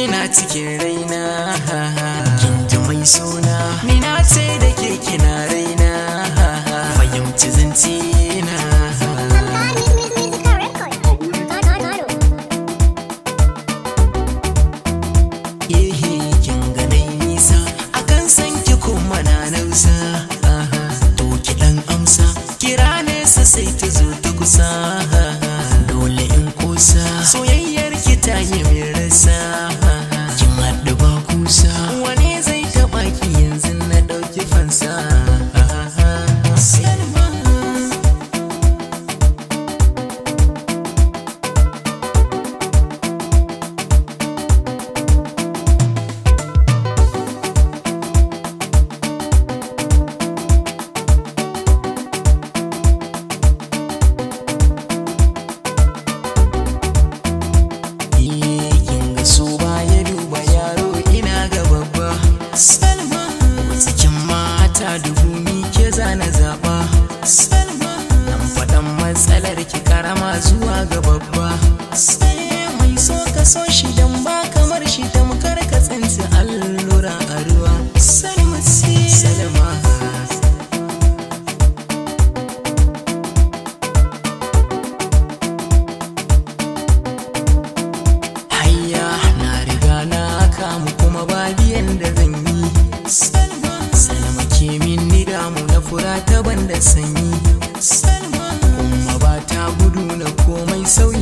kina cikin raina, kin ji mai suna ni na ce da ke kina raina, fahimci zance na. Kin ga nai nisa akan san ki kuma na nausa, to ki dan amsa kira nesa sai ta zo ta kusa, dole in kusa soyayyar ki ta yi min rasa, kin haɗu ba kusa wani zai taɓa ki yanzu na ɗauki fansa. Salma, cikin mata dubu ni ke zana zaɓa. Salma, nan faɗan matsalar ki karama zuwa ga babba. Sai mai so ka so shi dan ba kamar shi tamkar ka tsinci allura a ruwa. Salma si Salma, hayya na riga na kamu kuma ba biyan da zan yi. Salma, Salma ke min ni damu na fura ta banda sanyi. Salma, kuma ba ta gudu na komai sauyi.